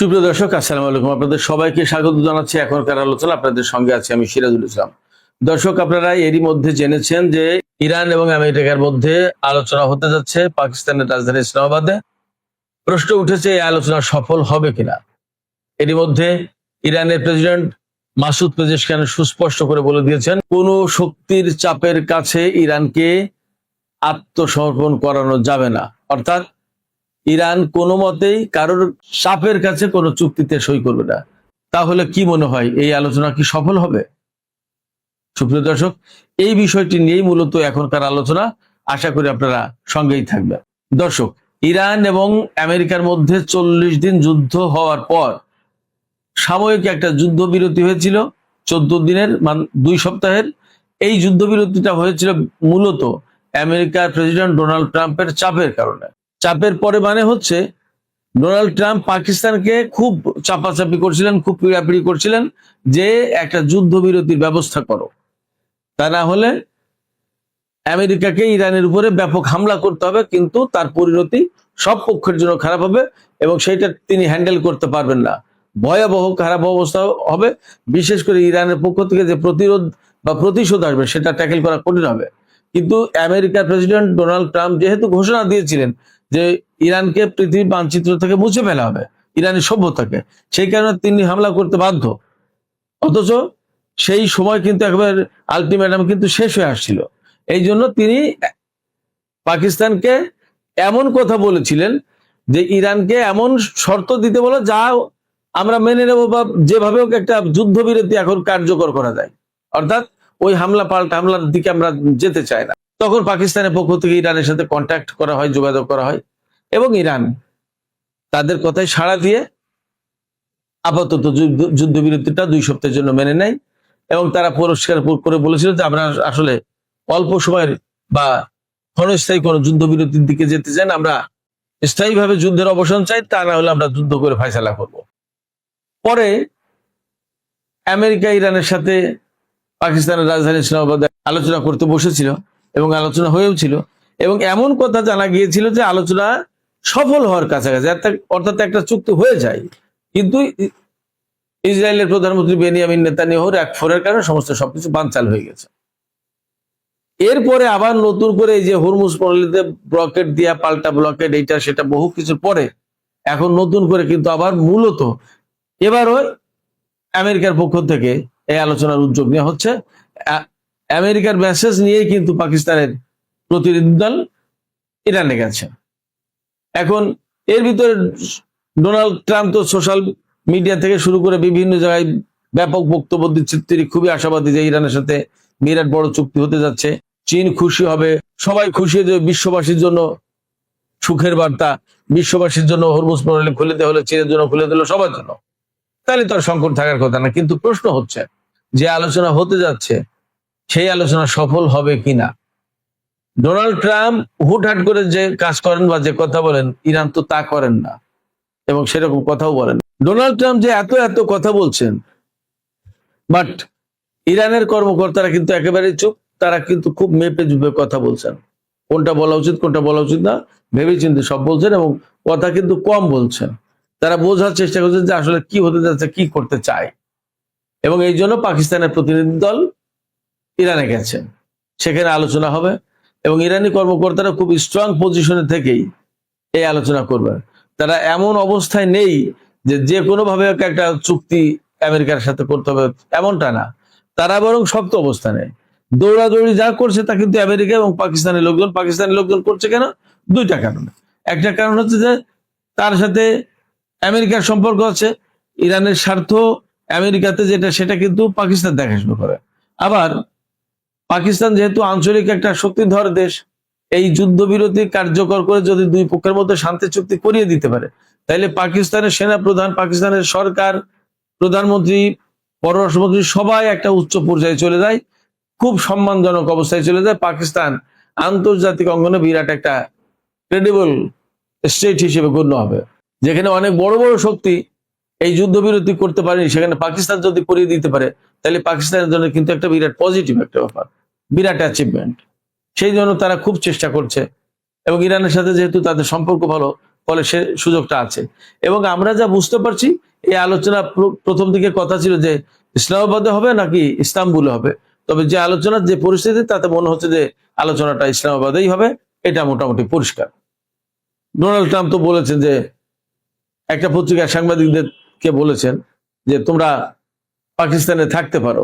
সুপ্রিয় দর্শক, আসসালামু আলাইকুম। আপনাদের সবাইকে স্বাগত জানাচ্ছি এখনকার আলোচনা। আপনাদের সঙ্গে আছি আমি সিরাজুল ইসলাম। দর্শক, আপনারা এরই মধ্যে জেনেছেন যে ইরান এবং আমেরিকার মধ্যে আলোচনা হতে যাচ্ছে পাকিস্তানের রাজধানী ইসলামাবাদে। প্রশ্ন উঠেছে এই আলোচনা সফল হবে কিনা। এরই মধ্যে ইরানের প্রেসিডেন্ট মাসুদ পেজেশকিয়ান সুস্পষ্ট করে বলে দিয়েছেন, কোনো শক্তির চাপের কাছে ইরানকে আত্মসমর্পণ করানো যাবে না। অর্থাৎ ইরান কোনো মতেই কারোর চাপের কাছে কোনো চুক্তিতে সই করবে না। তাহলে কি মনে হয়, এই আলোচনা কি সফল হবে? সুপ্রিয় দর্শক, এই বিষয়টি নিয়েই মূলত এখনকার আলোচনা। আশা করি আপনারা সঙ্গেই থাকবেন। দর্শক, ইরান এবং আমেরিকার মধ্যে 40 দিন যুদ্ধ হওয়ার পর সাময়িক একটা যুদ্ধবিরতি হয়েছিল 14 দিনের, 2 সপ্তাহের। এই যুদ্ধবিরতিটা হয়েছিল মূলত আমেরিকার প্রেসিডেন্ট ডোনাল্ড ট্রাম্পের চাপের কারণে। চাপের পরে মানে হচ্ছে ডোনাল্ড ট্রাম্প পাকিস্তানকে খুব চাপাচাপি করছিলেন, খুব পীড়াপিড়ি করছিলেন যে একটা যুদ্ধবিরতির ব্যবস্থা করো, তা না হলে আমেরিকাকে ইরানের উপরে ব্যাপক হামলা করতে হবে, কিন্তু তার পরিণতি সব পক্ষের জন্য খারাপ হবে এবং সেইটা তিনি হ্যান্ডেল করতে পারবেন না। ভয়াবহ খারাপ অবস্থা হবে। বিশেষ করে ইরানের পক্ষ থেকে যে প্রতিরোধ বা প্রতিশোধ আসবে সেটা ট্যাকেল করা কঠিন হবে। কিন্তু আমেরিকার প্রেসিডেন্ট ডোনাল্ড ট্রাম্প যেহেতু ঘোষণা দিয়েছিলেন যে ইরানকে পৃথিবীর মানচিত্র থেকে মুছে ফেলা হবে, ইরানের সভ্যতাকে, সেই কারণে তিনি হামলা করতে বাধ্য। অথচ সেই সময় কিন্তু একবার আলটিমেটাম কিন্তু শেষ হয়ে আসছিল। এই জন্য তিনি পাকিস্তানকে এমন কথা বলেছিলেন যে ইরানকে এমন শর্ত দিতে বলো যা আমরা মেনে নেব, বা যেভাবে হোক একটা যুদ্ধবিরতি এখন কার্যকর করা যায়। অর্থাৎ ওই হামলা পাল্টা হামলার দিকে আমরা যেতে চাই না। তখন পাকিস্তানের পক্ষ থেকে ইরানের সাথে কন্ট্যাক্ট করা হয়, যোগাযোগ করা হয়, এবং ইরান তাদের কথায় সাড়া দিয়ে আপাতত যুদ্ধবিরতিটা 2 সপ্তাহের জন্য মেনে নেয়। এবং তারা পরিষ্কার করে বলেছিল যে আমরা আসলে অল্প সময়ের বা ক্ষণস্থায়ী কোনো যুদ্ধবিরতির দিকে যেতে চাই না, আমরা স্থায়ীভাবে যুদ্ধের অবসান চাই, তা না হলে আমরা যুদ্ধ করে ফয়সালা করব। পরে আমেরিকা ইরানের সাথে পাকিস্তানের রাজধানী ইসলামাবাদে আলোচনা করতে বসেছিল এবং আলোচনা হয়েও ছিল, এবং এমন কথা জানা গিয়েছিল যে আলোচনা সফল হওয়ার কাছাকাছি, অর্থাৎ একটা চুক্তি হয়ে যায়। কিন্তু ইসরায়েলের প্রধানমন্ত্রী বেনিয়ামিন নেতানিয়াহুর একফরের কারণে সমস্ত সবকিছু বানচাল হয়ে গেছে। এরপরে আবার নতুন করে এই যে হরমুজ প্রণালীতে ব্লকেট দিয়া পাল্টা ব্লকেট, এইটা সেটা বহু কিছুর পরে এখন নতুন করে কিন্তু আবার মূলত এবারও আমেরিকার পক্ষ থেকে এই আলোচনার উদ্যোগ নেওয়া হচ্ছে। আমেরিকার মেসেজ নিয়েই কিন্তু পাকিস্তানের প্রতিনিধি দল ইরানে গেছে। এখন এর ভিতরে ডোনাল্ড ট্রাম্প তো সোশ্যাল মিডিয়া থেকে শুরু করে বিভিন্ন জায়গায় ব্যাপক বক্তব্য দিচ্ছে। তিনি খুবই আশাবাদী যে ইরানের সাথে বিরাট বড় চুক্তি হতে যাচ্ছে, চীন খুশি হবে, সবাই খুশি, যে বিশ্ববাসীর জন্য সুখের বার্তা, বিশ্ববাসীর জন্য হরমুজ প্রণালী খুলে দেওয়া হলে, চীনের জন্য খুলে দিল, সবার জন্য। তাহলে তো আর সংকট থাকার কথা না। কিন্তু প্রশ্ন হচ্ছে যে আলোচনা হতে যাচ্ছে সেই আলোচনা সফল হবে কিনা। ডোনাল্ড ট্রাম্প হুটহাট করে যে কাজ করেন বা যে কথা বলেন, ইরান তো তা করেন না এবং সেরকম কথাও বলেন। ডোনাল্ড ট্রাম্প যে এত এত কথা বলছেন, বাট ইরানের কর্মকর্তারা কিন্তু একেবারেই চুপ। তারা কিন্তু খুব মেপে জুপে কথা বলছেন, কোনটা বলা উচিত কোনটা বলা উচিত না ভেবে চিন্তে সব বলছেন, এবং কথা কিন্তু কম বলছেন। তারা বোঝার চেষ্টা করছেন যে আসলে কি হতে যাচ্ছে, কি করতে চায়। এবং এই জন্য পাকিস্তানের প্রতিনিধি দল ইরানে গেছেন, সেখানে আলোচনা হবে এবং ইরানি কর্মকর্তারা খুব স্ট্রং পজিশনে থেকেই এই আলোচনা করবেন। তারা এমন অবস্থায় নেই যে যে কোনোভাবে একটা চুক্তি আমেরিকার সাথে করতে হবে, এমনটা না। তারা বরং শক্ত অবস্থানে দৌড়াদৌড়ি যা করছে তা কিন্তু আমেরিকা এবং পাকিস্তানের লোকজন করছে। কেন? 2টা কারণে। একটা কারণ হচ্ছে যে তার সাথে আমেরিকার সম্পর্ক আছে, ইরানের স্বার্থ আমেরিকাতে যেটা সেটা কিন্তু পাকিস্তান দেখাশোনা করে। আবার পাকিস্তান যেহেতু আঞ্চলিক একটা শক্তিধর দেশ, এই যুদ্ধবিরতি কার্যকর করে যদি 2 পক্ষের মধ্যে শান্তি চুক্তি করিয়ে দিতে পারে, তাহলে পাকিস্তানের সেনা প্রধান, পাকিস্তানের সরকার, প্রধানমন্ত্রী, পররাষ্ট্রমন্ত্রী সবাই একটা উচ্চ পর্যায়ে চলে যায়, খুব সম্মানজনক অবস্থায় চলে যায়। পাকিস্তান আন্তর্জাতিক অঙ্গনে বিরাট একটা ক্রেডিবল স্টেট হিসেবে গণ্য হবে। যেখানে অনেক বড় বড় শক্তি এই যুদ্ধবিরতি করতে পারেনি, সেখানে পাকিস্তান যদি করিয়ে দিতে পারে, তাহলে পাকিস্তানের জন্য কিন্তু একটা বিরাট পজিটিভ একটা ব্যাপার, বিরাট অ্যাচিভমেন্ট। সেই জন্য তারা খুব চেষ্টা করছে। এবং ইরানের সাথে যেহেতু তাদের সম্পর্ক ভালো, ফলে সে সুযোগটা আছে। এবং আমরা যা বুঝতে পারছি, এই আলোচনা প্রথম দিকে কথা ছিল যে ইসলামাবাদে হবে নাকি ইস্তাম্বুলে হবে, তবে যে আলোচনার যে পরিস্থিতি তাতে মনে হচ্ছে যে আলোচনাটা ইসলামাবাদেই হবে, এটা মোটামুটি পরিষ্কার। ডোনাল্ড ট্রাম্প তো বলেছেন যে, একটা পত্রিকার সাংবাদিকদেরকে বলেছেন যে তোমরা পাকিস্তানে থাকতে পারো।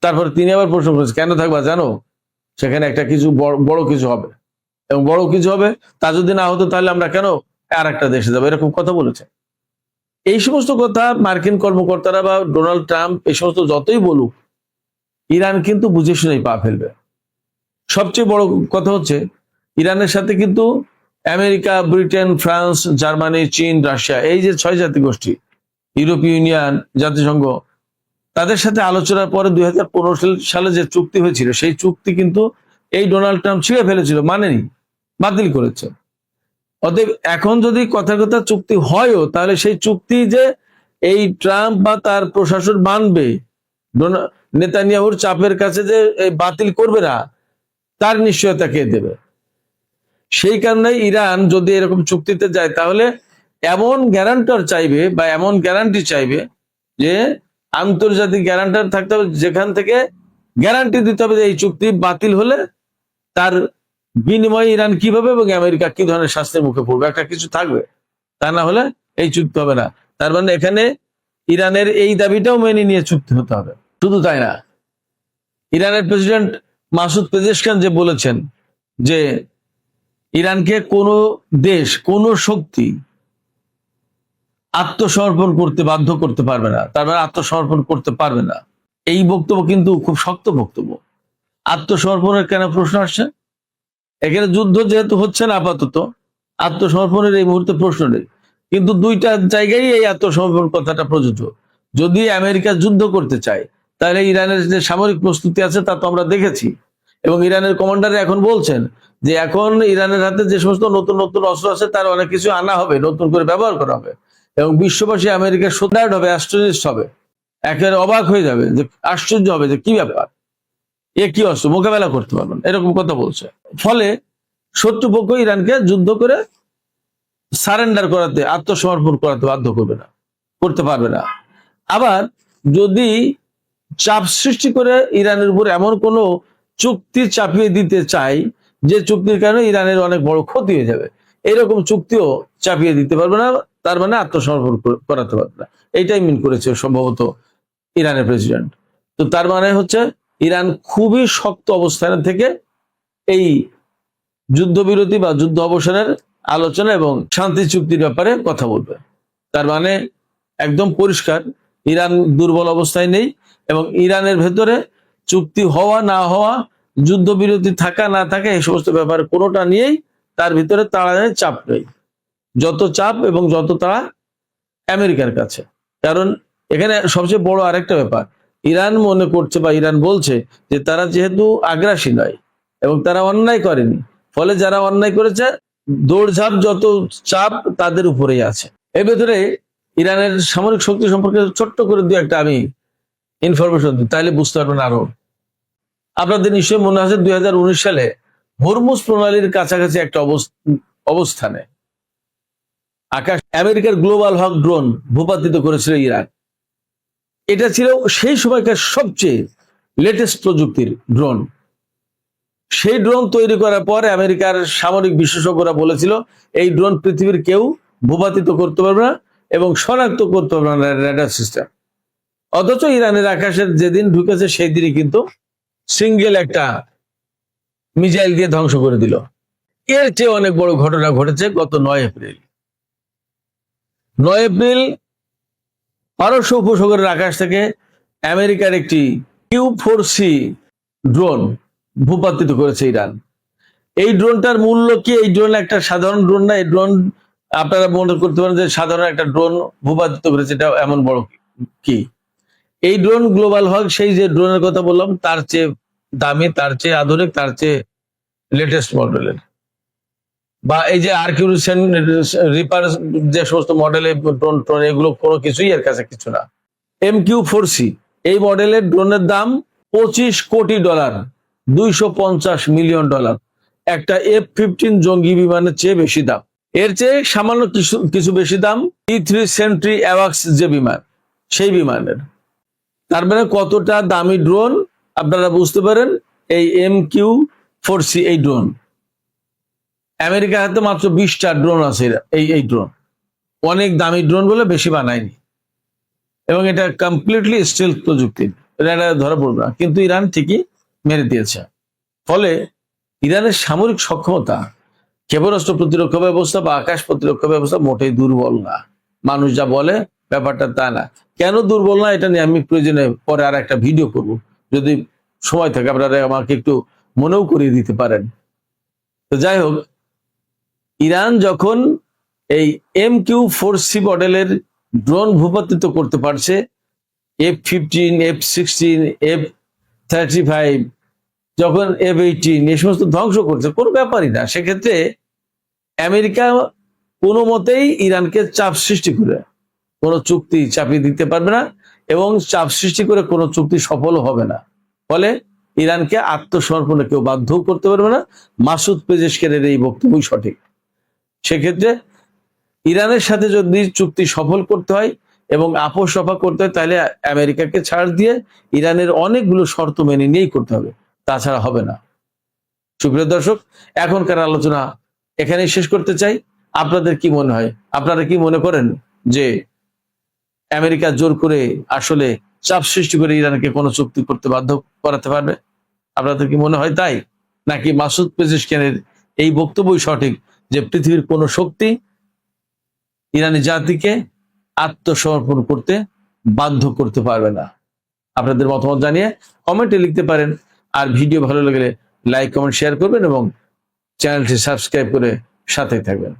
তারপরে তিনি আবার প্রশ্ন করেছেন, কেন থাকবা জানো? সেখানে একটা কিছু বড় কিছু হবে, এবং বড় কিছু হবে, তা যদি না হতো তাহলে আমরা কেন আর একটা দেশে যাবো, এরকম কথা বলেছে। এই সমস্ত কথা মার্কিন কর্মকর্তারা বা ডোনাল্ড ট্রাম্প এই সমস্ত যতই বলুক, ইরান কিন্তু বুঝে শুনেই পা ফেলবে। সবচেয়ে বড় কথা হচ্ছে, ইরানের সাথে কিন্তু আমেরিকা, ব্রিটেন, ফ্রান্স, জার্মানি, চীন, রাশিয়া, এই যে 6 জাতি গোষ্ঠী, ইউরোপীয় ইউনিয়ন, জাতিসংঘ, তাদের সাথে আলোচনার পরে 2015 সালে যে চুক্তি হয়েছিল, সেই চুক্তি কিন্তু এই ডোনাল্ড ট্রাম্প ছিঁড়ে ফেলেছিল, মানেনি, বাতিল করেছে। অতএব এখন যদি কথা কথা চুক্তি হয়ও, তাহলে সেই চুক্তি যে এই ট্রাম্প বা তার প্রশাসন মানবে, নেতানিয়াহুর চাপের কাছে যে বাতিল করবে না, তার নিশ্চয়তা কে দেবে? সেই কারণে ইরান যদি এরকম চুক্তিতে যায়, তাহলে এমন গ্যারান্টার চাইবে বা এমন গ্যারান্টি চাইবে যে আন্তর্জাতিক গ্যারান্টার থাকতে হবে, যেখান থেকে গ্যারান্টি দিতে হবে যে এই চুক্তি বাতিল হলে তার বিনিময়ে ইরান কিভাবে এবং আমেরিকা কি ধরনের শাস্তির মুখে পড়বে, একটা কিছু থাকবে। তা না হলে এই চুক্তি হবে না। তার মানে এখানে ইরানের এই দাবিটাও মেনে নিয়ে চুক্তি হতে হবে। শুধু তাই না, ইরানের প্রেসিডেন্ট মাসুদ পেজেশকিয়ান যে বলেছেন যে ইরানকে কোনো দেশ, কোনো শক্তি আত্মসমর্পণ করতে বাধ্য করতে পারবে না, তার মানে আত্মসমর্পণ করতে পারবে না। এই বক্তব্য কিন্তু খুব শক্ত বক্তব্য। আত্মসমর্পণের কেন প্রশ্ন আসছে? এখানে যুদ্ধ যেহেতু হচ্ছে না আপাতত, আত্মসমর্পণের এই মুহূর্তে প্রশ্ন নেই, কিন্তু দুইটা জায়গায় এই আত্মসমর্পণ কথাটা প্রযোজ্য। যদি আমেরিকা যুদ্ধ করতে চায়, তাহলে ইরানের যে সামরিক প্রস্তুতি আছে তা তো আমরা দেখেছি, এবং ইরানের কমান্ডার এখন বলছেন যে এখন ইরানের হাতে যে সমস্ত নতুন নতুন অস্ত্র আছে তার অনেক কিছু আনা হবে, নতুন করে ব্যবহার করা হবে, এবং বিশ্ববাসী আমেরিকার সন্ত্রাস হবে, আশ্চর্য হবে, একেবারে অবাক হয়ে যাবে, যে আশ্চর্য হবে যে কি ব্যাপার, এ কি অস্ত্র, মোকাবেলা করতে পারবেন, এরকম কথা বলছে। ফলে শত্রুপক্ষ ইরানকে যুদ্ধ করে সারেন্ডার করাতে, আত্মসমর্পণ করাতে বাধ্য করবে না, করতে পারবে না। আবার যদি চাপ সৃষ্টি করে ইরানের উপর এমন কোনো চুক্তি চাপিয়ে দিতে চাই যে চুক্তির কারণে ইরানের অনেক বড় ক্ষতি হয়ে যাবে, এরকম চুক্তিও চাপিয়ে দিতে পারবে না, তার মানে আত্মসমর্পণ করাতে পারবে না। এইটাই মিন করেছে সম্ভবত ইরানের প্রেসিডেন্ট। তো তার মানে হচ্ছে ইরান খুবই শক্ত অবস্থানে থেকে এই যুদ্ধবিরতি বা যুদ্ধ অবসানের আলোচনা এবং শান্তি চুক্তির ব্যাপারে কথা বলবে। তার মানে একদম পরিষ্কার, ইরান দুর্বল অবস্থায় নেই, এবং ইরানের ভেতরে চুক্তি হওয়া না হওয়া, যুদ্ধবিরতি থাকা না থাকা, এই সমস্ত ব্যাপারে কোনোটা নিয়েই তার ভিতরে তাড়া নেই, চাপ নেই। যত চাপ এবং যত তাড়া আমেরিকার কাছে। কারণ এখানে সবচেয়ে বড় আরেকটা ব্যাপার, ইরান মনে করছে বা ইরান বলছে যে তারা যেহেতু আগ্রাসী নয় এবং তারা অন্যায় করেনি, ফলে যারা অন্যায় করেছে দৌড়ঝাঁপ, যত চাপ তাদের উপরেই আছে। এর ভেতরে ইরানের সামরিক শক্তি সম্পর্কে ছোট্ট করে দু একটা আমি ইনফরমেশন দিই, তাহলে বুঝতে পারবেন আরো। আপনাদের নিশ্চয়ই মনে আছে 2019 সালে হরমুজ প্রণালীর কাছাকাছি একটা অবস্থানে আকাশ আমেরিকার গ্লোবাল হক ড্রোন ভূপাতিত করেছিল ইরান। এটা ছিল সেই সময়কার সবচেয়ে লেটেস্ট প্রযুক্তির ড্রোন। সেই ড্রোন তৈরি করার পর আমেরিকার সামরিক বিশেষজ্ঞরা বলেছিল এই ড্রোন পৃথিবীর কেউ ভূপাতিত করতে পারবে না এবং শনাক্ত করতে পারবে না রেডার সিস্টেম। অথচ ইরানের আকাশের যেদিন ঢুকেছে সেই দিনই কিন্তু সিঙ্গেল একটা মিসাইল দিয়ে ধ্বংস করে দিল। এর চেয়ে অনেক বড় ঘটনা ঘটেছে গত 9 এপ্রিল। 9 এপ্রিল পারস্য উপসাগরের আকাশ থেকে আমেরিকার একটি Q4C ড্রোন ভূপাতিত করেছে ইরান। এই ড্রোনটার মূল্য কি? এই ড্রোন একটা সাধারণ ড্রোন না। এই ড্রোন আপনারা মনে করতে পারেন যে সাধারণ একটা ড্রোন ভূপাতিত করেছে, এটা এমন বড় কি? এই ড্রোন গ্লোবাল হক, সেই যে ড্রোনের কথা বললাম, তার চেয়ে দামি, তার চেয়ে আধুনিক, তার চেয়ে লেটেস্ট মডেলের। বা এই যে আর্কিউরিশন রিপার যে সমস্ত মডেলের ড্রোন, এগুলো কোনো কিছুই এর কাছে কিছু না। MQ4C এই মডেলের ড্রোনের দাম $25 কোটি, $250 মিলিয়ন। একটা F-15 জঙ্গি বিমানের চেয়ে বেশি দাম। এর চেয়ে সামান্য কিছু কিছু বেশি দাম P3 সেন্ট্রি অ্যাওয়াক্স যে বিমান, সেই বিমানের। তার মানে কতটা দামি ড্রোন আপনারা বুঝতে পারেন। এই MQ-4C এই ড্রোন, আমেরিকার হাতে মাত্র 20টা ড্রোন আছে। এই ড্রোন অনেক দামি ড্রোন বলে বেশি বানায়নি, এবং এটা কমপ্লিটলি স্টিলথ প্রযুক্তির, এটা ধরা পড়বে না, কিন্তু ইরান ঠিকই মেরে দিয়েছে। ফলে ইরানের সামরিক সক্ষমতা, ক্ষেপণাস্ত্র প্রতিরক্ষা ব্যবস্থা বা আকাশ প্রতিরক্ষা ব্যবস্থা মোটেই দুর্বল না। মানুষ যা বলে ব্যাপারটা তা না। কেন দুর্বল না এটা নিয়ে আমি প্রয়োজনে পরে আর একটা ভিডিও করব, যদি সময় থাকে আপনারা আমাকে একটু মনেও করিয়ে দিতে পারেন। তো যাই হোক, ইরান যখন এই MQ-4C মডেলের ড্রোন ভূপাতিত করতে পারছে, F-15, F-16, F-35, যখন F-18 এই সমস্ত ধ্বংস করছে, কোনো ব্যাপারই না। সেক্ষেত্রে আমেরিকা কোনো মতেই ইরানকে চাপ সৃষ্টি করে কোনো চুক্তি চাপিয়ে দিতে পারবে না, এবং চাপ সৃষ্টি করে কোনো চুক্তি সফল হবে না। ফলে ইরানকে আত্মসমর্পণে কেউ বাধ্য করতে পারবে না। মাসুদ পেজেশকিয়ারের এই বক্তব্যই সঠিক। সেক্ষেত্রে ইরানের সাথে যদি চুক্তি সফল করতে হয় এবং আপোষ সফা করতে হয়, তাহলে আমেরিকাকে ছাড় দিয়ে ইরানের অনেকগুলো শর্ত মেনে নিয়েই করতে হবে, তাছাড়া হবে না। সুপ্রিয় দর্শক, এখনকার আলোচনা এখানেই শেষ করতে চাই। আপনাদের কি মনে হয়? আপনারা কি মনে করেন যে আমেরিকা জোর করে আসলে চাপ সৃষ্টি করে ইরানকে কোনো চুক্তি করতে বাধ্য করাতে পারবে? আপনাদের কি মনে হয় তাই, নাকি মাসুদ পেজেশকিয়ানের এই বক্তব্যই সঠিক যে পৃথিবীর কোনো শক্তি ইরানি জাতিকে আত্মসমর্পণ করতে বাধ্য করতে পারবে না? আপনাদের মতামত জানিয়ে কমেন্টে লিখতে পারেন। আর ভিডিও ভালো লাগলে লাইক, কমেন্ট, শেয়ার করবেন এবং চ্যানেলটি সাবস্ক্রাইব করে সাথে থাকবেন।